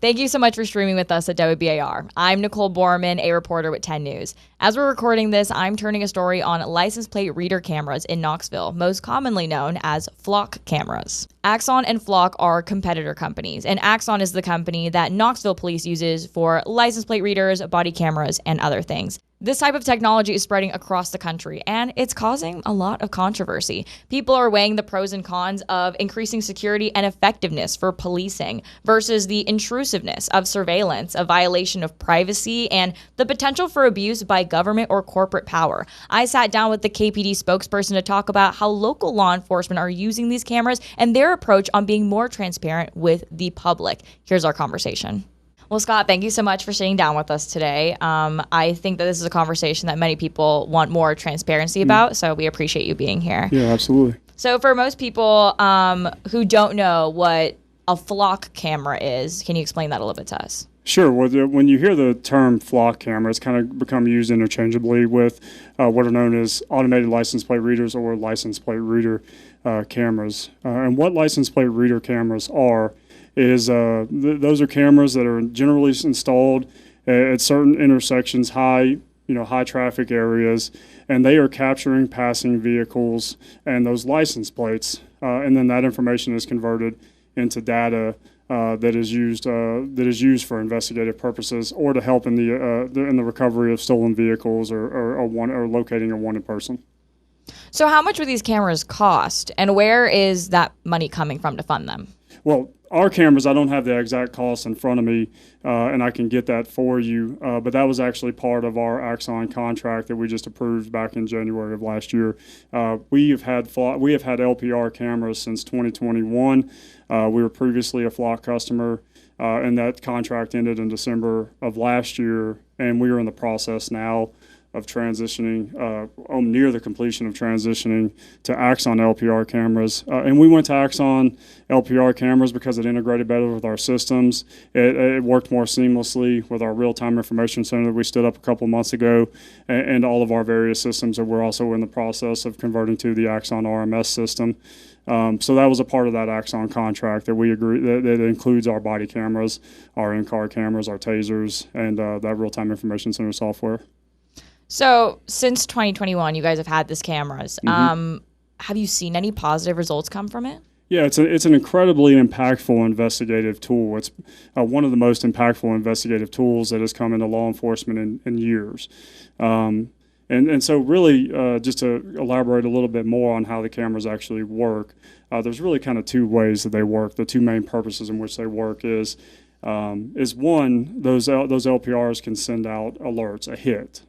Thank you so much for streaming with us at WBIR. I'm Nicole Borman, a reporter with 10 News. As we're recording this, I'm turning a story on license plate reader cameras in Knoxville, most commonly known as flock cameras. Axon and Flock are competitor companies, and Axon is the company that Knoxville police uses for license plate readers, body cameras, and other things. This type of technology is spreading across the country, and it's causing a lot of controversy. People are weighing the pros and cons of increasing security and effectiveness for policing versus the intrusiveness of surveillance, a violation of privacy, and the potential for abuse by government or corporate power. I sat down with the KPD spokesperson to talk about how local law enforcement are using these cameras and their approach on being more transparent with the public. Here's our conversation. Well, Scott, thank you so much for sitting down with us today. I think that this is a conversation that many people want more transparency about, so we appreciate you being here. Yeah, absolutely. So for most people who don't know what a flock camera is, can you explain that a little bit to us? Sure. Well, when you hear the term flock camera, it's kind of become used interchangeably with what are known as automated license plate readers or license plate reader cameras. And what license plate reader cameras are is those are cameras that are generally installed at certain intersections, high traffic areas, and they are capturing passing vehicles and those license plates, and then that information is converted into data that is used for investigative purposes or to help in the recovery of stolen vehicles or locating a wanted person. So how much would these cameras cost, and where is that money coming from to fund them? Well, our cameras, I don't have the exact cost in front of me, and I can get that for you, but that was actually part of our Axon contract that we just approved back in January of last year. We have had LPR cameras since 2021. We were previously a Flock customer, and that contract ended in December of last year, and we are in the process now of transitioning, near the completion of transitioning to Axon LPR cameras. And we went to Axon LPR cameras because it integrated better with our systems. It worked more seamlessly with our real-time information center that we stood up a couple months ago, and all of our various systems that we're also in the process of converting to the Axon RMS system. So that was a part of that Axon contract that we agree that includes our body cameras, our in-car cameras, our tasers, and that real-time information center software. So since 2021, you guys have had these cameras. Mm-hmm. Have you seen any positive results come from it? Yeah, it's an incredibly impactful investigative tool. It's one of the most impactful investigative tools that has come into law enforcement in years. And so really, just to elaborate a little bit more on how the cameras actually work, there's really kind of two ways that they work. The two main purposes in which they work is one, those LPRs can send out alerts, a hit.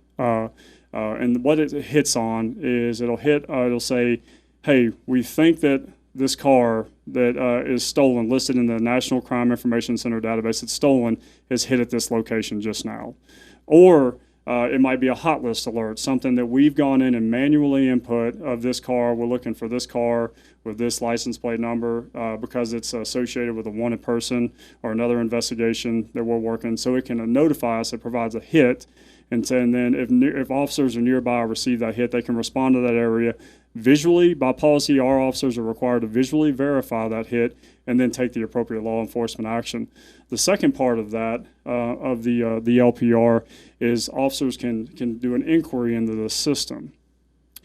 And what it hits on is it'll say, hey, we think that this car that is stolen, listed in the National Crime Information Center database, it's stolen, is hit at this location just now. Or it might be a hot list alert, something that we've gone in and manually input of this car. We're looking for this car with this license plate number because it's associated with a wanted person or another investigation that we're working. So it can notify us. It provides a hit. And then if officers are nearby or receive that hit, they can respond to that area visually. By policy, our officers are required to visually verify that hit and then take the appropriate law enforcement action. The second part of that, of the LPR, is officers can do an inquiry into the system.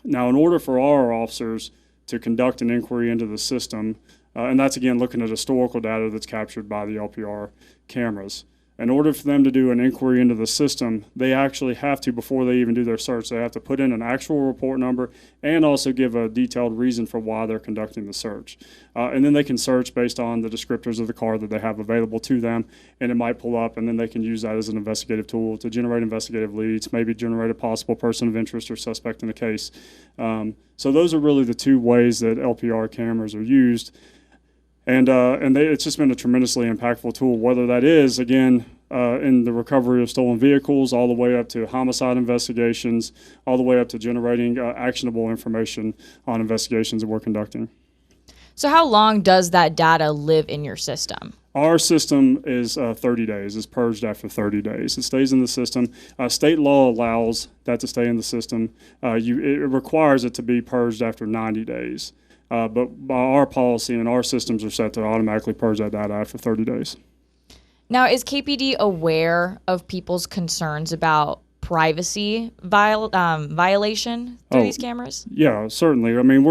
Now, in order for our officers to conduct an inquiry into the system, and that's again looking at historical data that's captured by the LPR cameras. In order for them to do an inquiry into the system, they actually have to, before they even do their search, they have to put in an actual report number and also give a detailed reason for why they're conducting the search. And then they can search based on the descriptors of the car that they have available to them, and it might pull up, and then they can use that as an investigative tool to generate investigative leads, maybe generate a possible person of interest or suspect in a case. So those are really the two ways that LPR cameras are used. And it's just been a tremendously impactful tool, whether that is, again, in the recovery of stolen vehicles, all the way up to homicide investigations, all the way up to generating actionable information on investigations that we're conducting. So how long does that data live in your system? Our system is 30 days. It's purged after 30 days. It stays in the system. State law allows that to stay in the system. It requires it to be purged after 90 days. But by our policy and our systems are set to automatically purge that data after 30 days. Now, is KPD aware of people's concerns about privacy violation through these cameras? Yeah, certainly. I mean,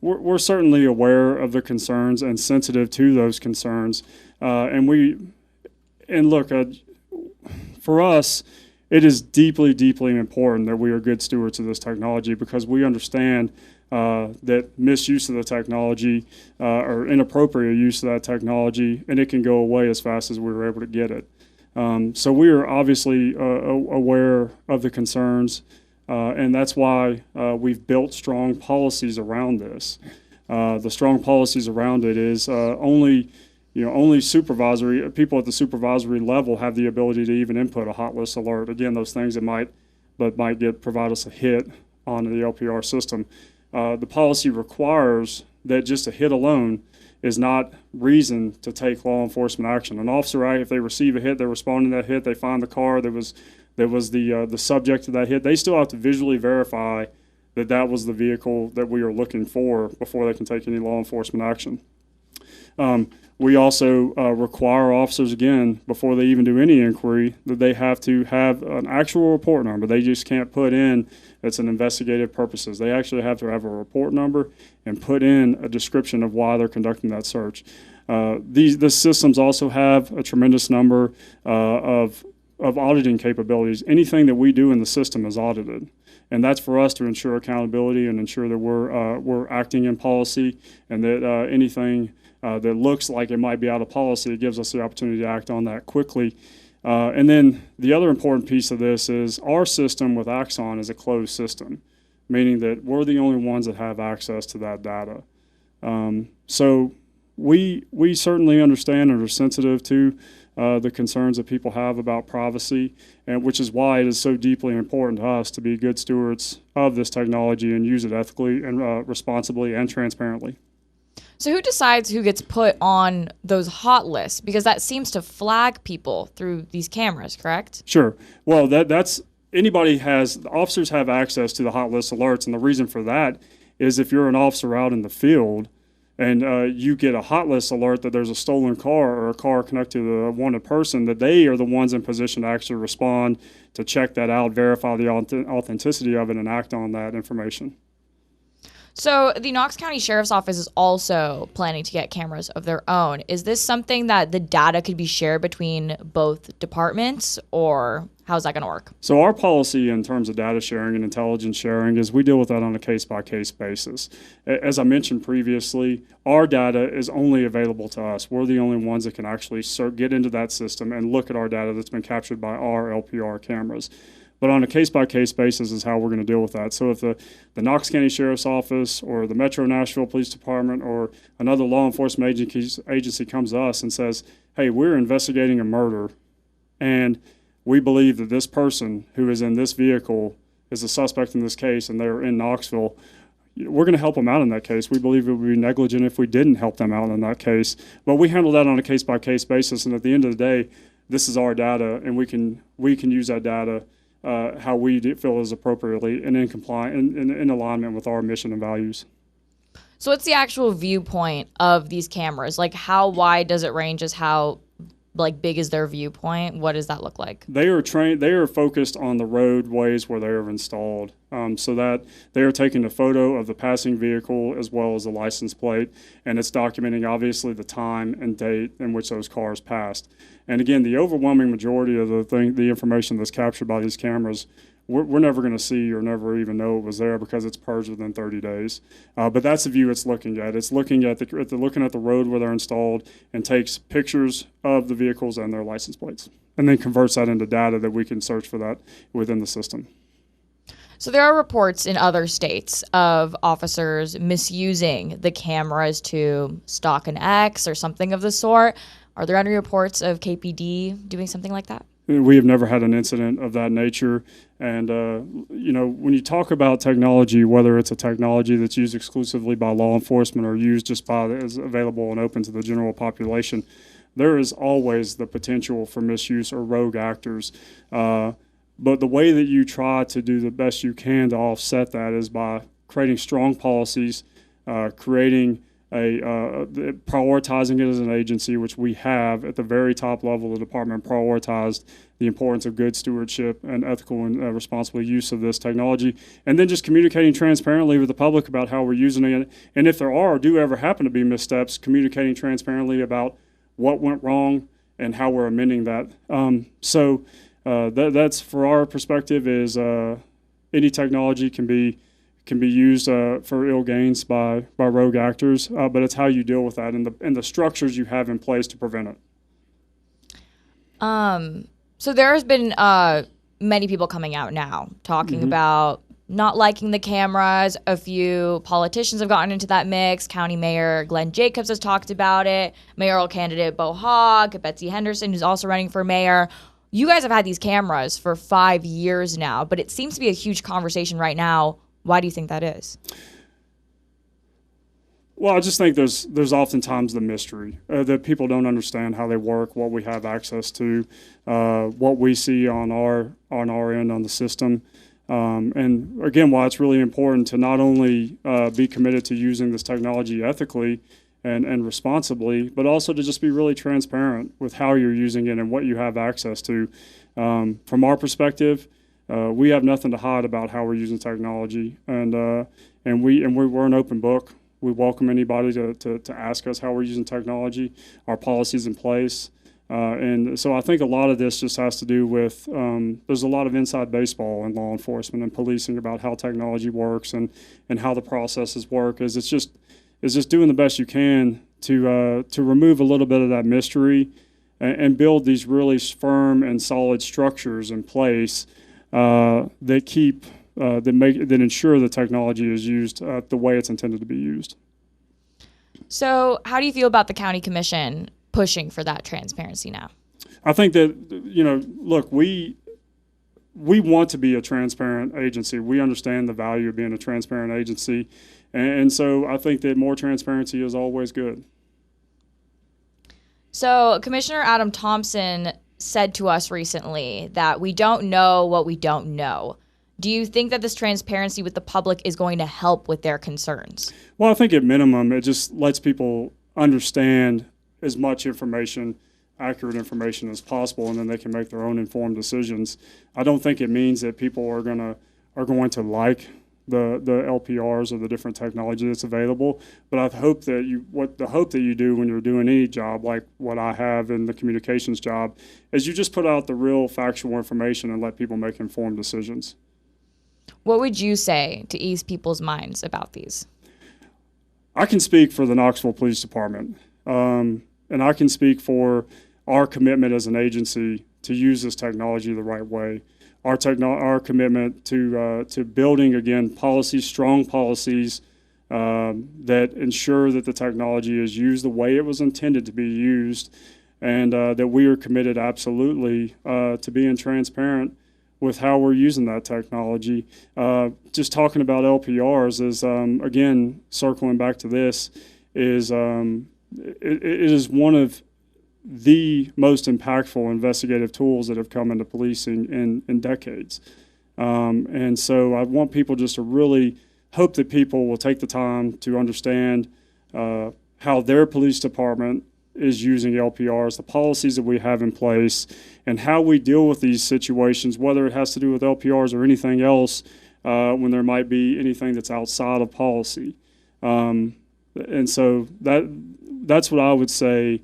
we're certainly aware of the concerns and sensitive to those concerns, and look, for us, it is deeply, deeply important that we are good stewards of this technology because we understand that misuse of the technology or inappropriate use of that technology, and it can go away as fast as we were able to get it. So we are obviously aware of the concerns, and that's why we've built strong policies around this. The strong policies around it is only supervisory people at the supervisory level have the ability to even input a hot list alert. Again, those things that might provide us a hit on the LPR system. The policy requires that just a hit alone is not reason to take law enforcement action. An officer, if they receive a hit, they respond to that hit, they find the car that was the subject of that hit, they still have to visually verify that was the vehicle that we are looking for before they can take any law enforcement action. We also require officers, again, before they even do any inquiry, that they have to have an actual report number. They just can't put in it's an investigative purposes. They actually have to have a report number and put in a description of why they're conducting that search. The systems also have a tremendous number of auditing capabilities. Anything that we do in the system is audited. And that's for us to ensure accountability and ensure that we're acting in policy, and that anything that looks like it might be out of policy, it gives us the opportunity to act on that quickly. And then the other important piece of this is our system with Axon is a closed system, meaning that we're the only ones that have access to that data. So we certainly understand and are sensitive to the concerns that people have about privacy, and which is why it is so deeply important to us to be good stewards of this technology and use it ethically and responsibly and transparently. So who decides who gets put on those hot lists? Because that seems to flag people through these cameras, correct? Sure. Well, that's officers have access to the hot list alerts, and the reason for that is if you're an officer out in the field and you get a hot list alert that there's a stolen car or a car connected to a wanted person, that they are the ones in position to actually respond, to check that out, verify the authenticity of it, and act on that information. So the Knox County Sheriff's Office is also planning to get cameras of their own. Is this something that the data could be shared between both departments, or how's that going to work? So our policy in terms of data sharing and intelligence sharing is we deal with that on a case-by-case basis. As I mentioned previously, our data is only available to us. We're the only ones that can actually get into that system and look at our data that's been captured by our LPR cameras. But on a case-by-case basis is how we're going to deal with that. So if the Knox County Sheriff's Office or the Metro Nashville Police Department or another law enforcement agency comes to us and says, hey, we're investigating a murder, and we believe that this person who is in this vehicle is a suspect in this case, and they're in Knoxville, we're going to help them out in that case. We believe it would be negligent if we didn't help them out in that case. But we handle that on a case-by-case basis, and at the end of the day, this is our data, and we can use that data how we feel is appropriately and in alignment with our mission and values. So what's the actual viewpoint of these cameras? Like, how wide does it range? Is how big is their viewpoint? What does that look like? They are focused on the roadways where they are installed, so that they are taking a photo of the passing vehicle as well as the license plate, and it's documenting obviously the time and date in which those cars passed. And again, the overwhelming majority of the information that's captured by these cameras, we're never going to see or never even know it was there because it's purged within 30 days. But that's the view it's looking at. It's looking at the road where they're installed and takes pictures of the vehicles and their license plates, and then converts that into data that we can search for that within the system. So there are reports in other states of officers misusing the cameras to stalk an ex or something of the sort. Are there any reports of KPD doing something like that? We have never had an incident of that nature. And, when you talk about technology, whether it's a technology that's used exclusively by law enforcement or used just as available and open to the general population, there is always the potential for misuse or rogue actors. But the way that you try to do the best you can to offset that is by creating strong policies, creating prioritizing it as an agency, which we have at the very top level of the department, prioritized the importance of good stewardship and ethical and responsible use of this technology, and then just communicating transparently with the public about how we're using it, and if there do ever happen to be missteps, communicating transparently about what went wrong and how we're amending that. That's for our perspective is any technology can be used for ill gains by rogue actors, but it's how you deal with that and the structures you have in place to prevent it. So there's been many people coming out now talking about not liking the cameras. A few politicians have gotten into that mix. County Mayor Glenn Jacobs has talked about it. Mayoral candidate Bo Hogg, Betsy Henderson, who's also running for mayor. You guys have had these cameras for 5 years now, but it seems to be a huge conversation right now. Why do you think that is? Well, I just think there's oftentimes the mystery that people don't understand how they work, what we have access to, what we see on our end on the system. And again, why it's really important to not only be committed to using this technology ethically and responsibly, but also to just be really transparent with how you're using it and what you have access to. From our perspective, we have nothing to hide about how we're using technology, and we're an open book. We welcome anybody to ask us how we're using technology, our policies in place. And so I think a lot of this just has to do with there's a lot of inside baseball in law enforcement and policing about how technology works and how the processes work. It's just doing the best you can to remove a little bit of that mystery and build these really firm and solid structures in place that ensure the technology is used the way it's intended to be used. So how do you feel about the county commission pushing for that transparency now? I think that, look, we want to be a transparent agency. We understand the value of being a transparent agency. And so I think that more transparency is always good. So Commissioner Adam Thompson said to us recently that we don't know what we don't know. Do you think that this transparency with the public is going to help with their concerns? Well, I think at minimum, it just lets people understand as much information, accurate information as possible, and then they can make their own informed decisions. I don't think it means that people are going to like the LPRs or the different technology that's available, but I hope that you do when you're doing any job like what I have in the communications job is you just put out the real factual information and let people make informed decisions. What would you say to ease people's minds about these? I can speak for the Knoxville Police Department, and I can speak for our commitment as an agency to use this technology the right way. Our commitment to building, again, strong policies that ensure that the technology is used the way it was intended to be used, and that we are committed absolutely to being transparent with how we're using that technology. Just talking about LPRs is, again, circling back to this, is it is one of the most impactful investigative tools that have come into policing in decades. And so I want people just to really hope that people will take the time to understand how their police department is using LPRs, the policies that we have in place, and how we deal with these situations, whether it has to do with LPRs or anything else, when there might be anything that's outside of policy. And so that's what I would say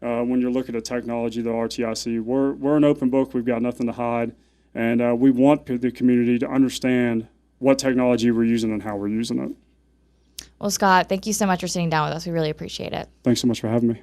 when you're looking at technology, the RTIC. We're an open book. We've got nothing to hide. And we want the community to understand what technology we're using and how we're using it. Well, Scott, thank you so much for sitting down with us. We really appreciate it. Thanks so much for having me.